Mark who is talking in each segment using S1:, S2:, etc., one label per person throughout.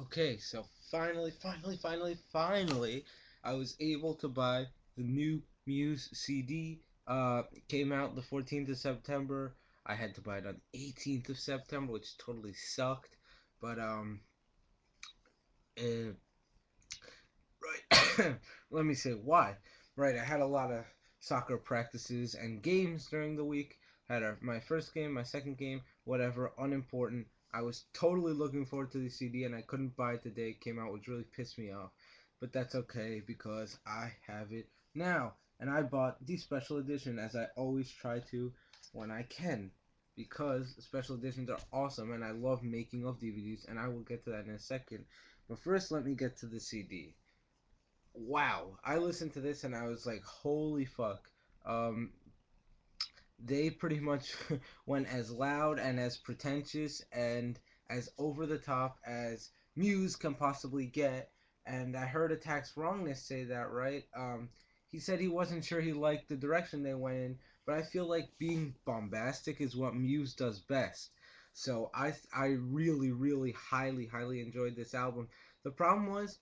S1: Okay, so finally, I was able to buy the new Muse CD. It came out the 14th of September. I had to buy it on 18th of September, which totally sucked. But uh, right, let me say why. Right, I had a lot of soccer practices and games during the week. Had my first game, my second game, whatever, unimportant. I was totally looking forward to the CD and I couldn't buy it the day it came out, which really pissed me off. But that's okay because I have it now. And I bought the special edition as I always try to when I can. Because special editions are awesome and I love making of DVDs, and I will get to that in a second. But first, let me get to the CD. Wow, I listened to this and I was like, holy fuck. Um, they pretty much went as loud and as pretentious and as over the top as Muse can possibly get. And I heard Attack's Wrongness say that, right? He said he wasn't sure he liked the direction they went in, but I feel like being bombastic is what Muse does best. So I really highly enjoyed this album. The problem was,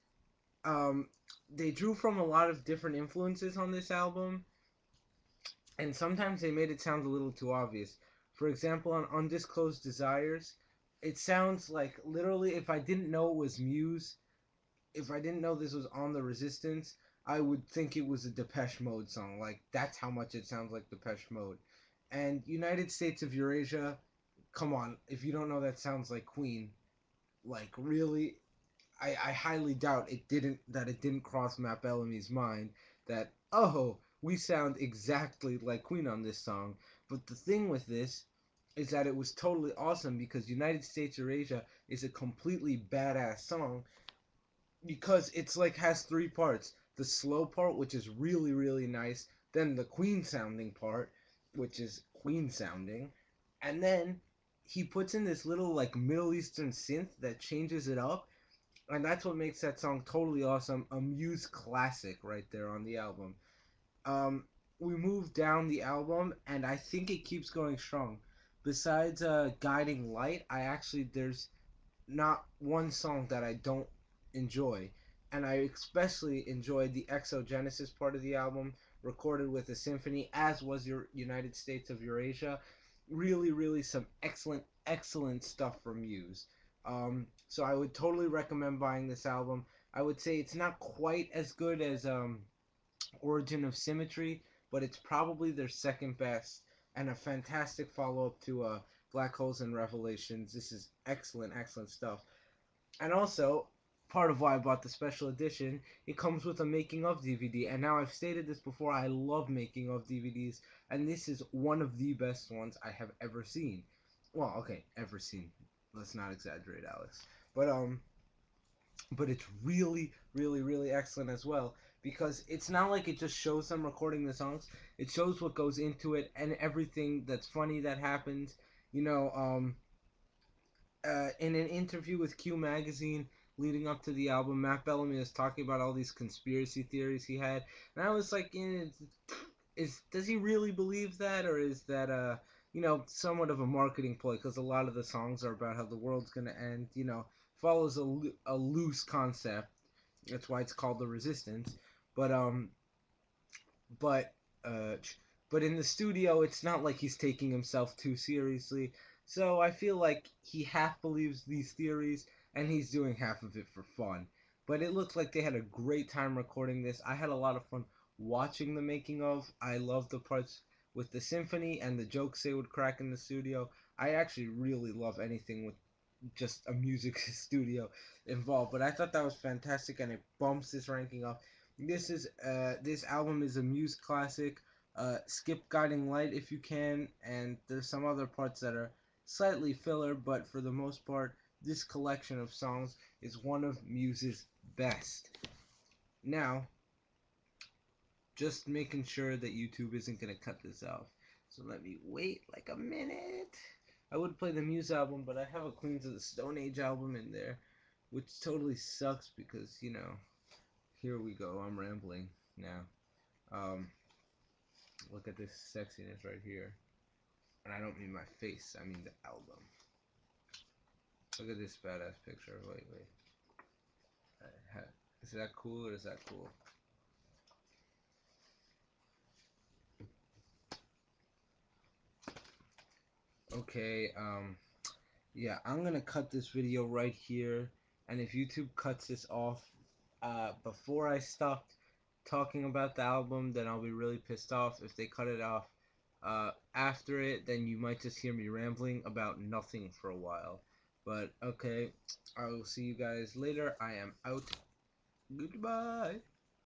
S1: um, they drew from a lot of different influences on this album, and sometimes they made it sound a little too obvious. For example, on Undisclosed Desires, it sounds like literally if I didn't know it was Muse, if I didn't know this was on the Resistance, I would think it was a Depeche Mode song. Like, that's how much it sounds like Depeche Mode. And United States of Eurasia, come on, if you don't know that sounds like Queen, like really, I highly doubt it didn't cross Matt Bellamy's mind that, oh, we sound exactly like Queen on this song. But the thing with this is that it was totally awesome because United States Eurasia is a completely badass song because it's like has three parts. The slow part, which is really nice, then the Queen sounding part, which is Queen sounding, and then he puts in this little like Middle Eastern synth that changes it up, and that's what makes that song totally awesome. A Muse classic right there on the album. Um, we move down the album, and I think it keeps going strong. Besides Guiding Light, I actually there's not one song that I don't enjoy, and I especially enjoyed the Exogenesis part of the album, recorded with the Symphony, as was your United States of Eurasia. Really some excellent stuff from Muse. So I would totally recommend buying this album. I would say it's not quite as good as Origin of Symmetry, but it's probably their second best and a fantastic follow up to Black Holes and Revelations. This is excellent stuff. And also, part of why I bought the special edition, it comes with a making of DVD. And now I've stated this before, I love making of DVDs, and this is one of the best ones I have ever seen. Well, okay, ever seen. Let's not exaggerate, Alex. But it's really excellent as well because it's not like it just shows them recording the songs. It shows what goes into it and everything that's funny that happens. You know, in an interview with Q Magazine leading up to the album, Matt Bellamy was talking about all these conspiracy theories he had, and I was like, is does he really believe that, or is that somewhat of a marketing ploy? Because a lot of the songs are about how the world's gonna end. Follows a loose concept. That's why it's called the Resistance. But but uh, but in the studio, it's not like he's taking himself too seriously. So I feel like he half believes these theories, and he's doing half of it for fun. But it looks like they had a great time recording this. I had a lot of fun watching the making of. I love the parts with the symphony and the jokes they would crack in the studio. I actually really love anything with just a music studio involved. But I thought that was fantastic, and it bumps this ranking up. This album is a Muse classic. Skip Guiding Light if you can, and there's some other parts that are slightly filler, but for the most part, this collection of songs is one of Muse's best. Now, just making sure that YouTube isn't gonna cut this off. So let me wait like a minute. I would play the Muse album, but I have a Queens of the Stone Age album in there, which totally sucks because, here we go. I'm rambling now. Look at this sexiness right here. And I don't mean my face, I mean the album. Look at this badass picture. Wait. Is that cool or is that cool? Okay, yeah, I'm gonna cut this video right here, and if YouTube cuts this off before I stop talking about the album, then I'll be really pissed off. If they cut it off after it, then you might just hear me rambling about nothing for a while. But okay, I will see you guys later. I am out. Goodbye.